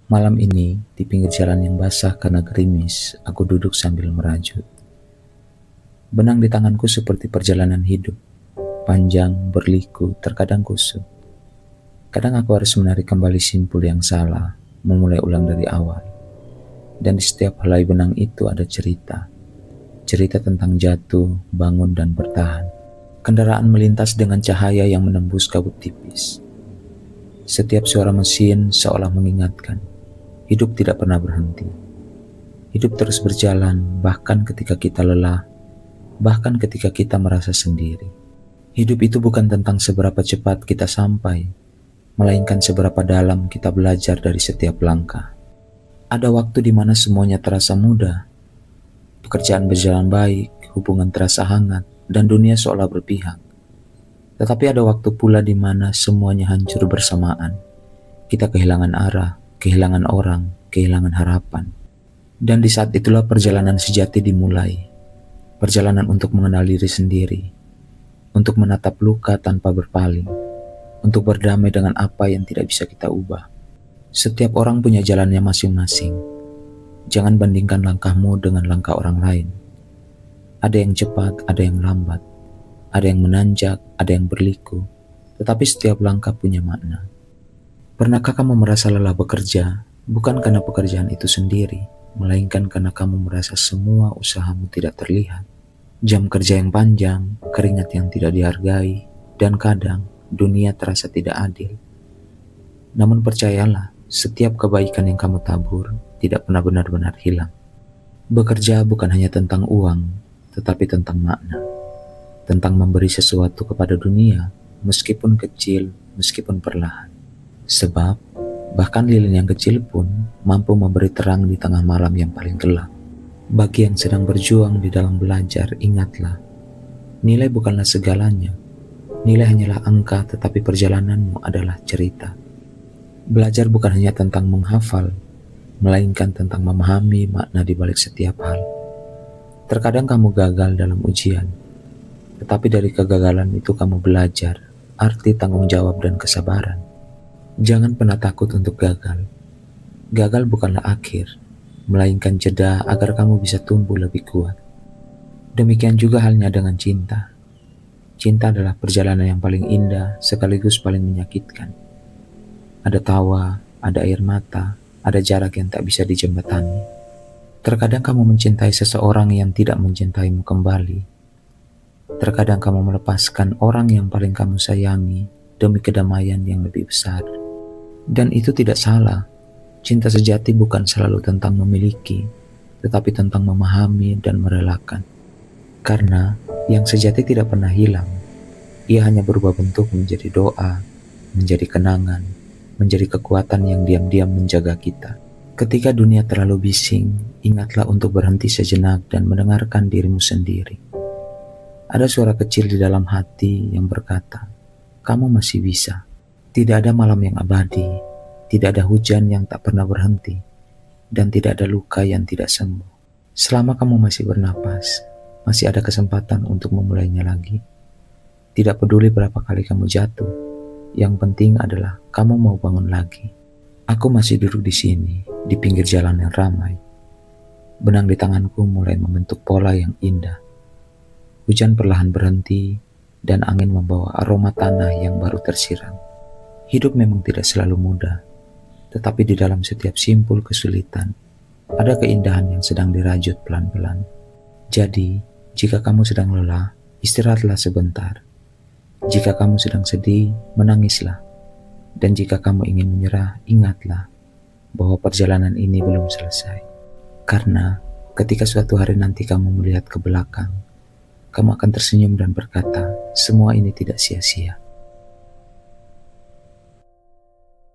Malam ini, di pinggir jalan yang basah karena gerimis, aku duduk sambil merajut. Benang di tanganku seperti perjalanan hidup, panjang, berliku, terkadang kusut. Kadang aku harus menarik kembali simpul yang salah, memulai ulang dari awal. Dan di setiap helai benang itu ada cerita. Cerita tentang jatuh, bangun, dan bertahan. Kendaraan melintas dengan cahaya yang menembus kabut tipis. Setiap suara mesin seolah mengingatkan, hidup tidak pernah berhenti. Hidup terus berjalan, bahkan ketika kita lelah, bahkan ketika kita merasa sendiri. Hidup itu bukan tentang seberapa cepat kita sampai, melainkan seberapa dalam kita belajar dari setiap langkah. Ada waktu di mana semuanya terasa mudah, pekerjaan berjalan baik, hubungan terasa hangat, dan dunia seolah berpihak. Tetapi ada waktu pula di mana semuanya hancur bersamaan. Kita kehilangan arah, kehilangan orang, kehilangan harapan. Dan di saat itulah perjalanan sejati dimulai. Perjalanan untuk mengenal diri sendiri, untuk menatap luka tanpa berpaling, untuk berdamai dengan apa yang tidak bisa kita ubah. Setiap orang punya jalannya masing-masing. Jangan bandingkan langkahmu dengan langkah orang lain. Ada yang cepat, ada yang lambat, ada yang menanjak, ada yang berliku, tetapi setiap langkah punya makna. Pernahkah kamu merasa lelah bekerja, bukan karena pekerjaan itu sendiri, melainkan karena kamu merasa semua usahamu tidak terlihat? Jam kerja yang panjang, keringat yang tidak dihargai, dan kadang dunia terasa tidak adil. Namun percayalah, setiap kebaikan yang kamu tabur tidak pernah benar-benar hilang. Bekerja bukan hanya tentang uang, tetapi tentang makna. Tentang memberi sesuatu kepada dunia, meskipun kecil, meskipun perlahan. Sebab, bahkan lilin yang kecil pun mampu memberi terang di tengah malam yang paling gelap. Bagi yang sedang berjuang di dalam belajar, ingatlah, nilai bukanlah segalanya. Nilai hanyalah angka, tetapi perjalananmu adalah cerita. Belajar bukan hanya tentang menghafal, melainkan tentang memahami makna di balik setiap hal. Terkadang kamu gagal dalam ujian, tetapi dari kegagalan itu kamu belajar arti tanggung jawab dan kesabaran. Jangan pernah takut untuk gagal. Gagal bukanlah akhir, melainkan jeda agar kamu bisa tumbuh lebih kuat. Demikian juga halnya dengan cinta. Cinta adalah perjalanan yang paling indah sekaligus paling menyakitkan. Ada tawa, ada air mata, ada jarak yang tak bisa dijembatani. Terkadang kamu mencintai seseorang yang tidak mencintaimu kembali. Terkadang kamu melepaskan orang yang paling kamu sayangi demi kedamaian yang lebih besar. Dan itu tidak salah. Cinta sejati bukan selalu tentang memiliki, tetapi tentang memahami dan merelakan. Karena yang sejati tidak pernah hilang. Ia hanya berubah bentuk menjadi doa, menjadi kenangan, menjadi kekuatan yang diam-diam menjaga kita. Ketika dunia terlalu bising, ingatlah untuk berhenti sejenak dan mendengarkan dirimu sendiri. Ada suara kecil di dalam hati yang berkata, kamu masih bisa. Tidak ada malam yang abadi, tidak ada hujan yang tak pernah berhenti, dan tidak ada luka yang tidak sembuh. Selama kamu masih bernapas, masih ada kesempatan untuk memulainya lagi. Tidak peduli berapa kali kamu jatuh, yang penting adalah kamu mau bangun lagi. Aku masih duduk di sini, di pinggir jalan yang ramai. Benang di tanganku mulai membentuk pola yang indah. Hujan perlahan berhenti, dan angin membawa aroma tanah yang baru tersiram. Hidup memang tidak selalu mudah, tetapi di dalam setiap simpul kesulitan, ada keindahan yang sedang dirajut pelan-pelan. Jadi, jika kamu sedang lelah, istirahatlah sebentar. Jika kamu sedang sedih, menangislah. Dan jika kamu ingin menyerah, ingatlah bahwa perjalanan ini belum selesai. Karena ketika suatu hari nanti kamu melihat ke belakang, kamu akan tersenyum dan berkata, semua ini tidak sia-sia.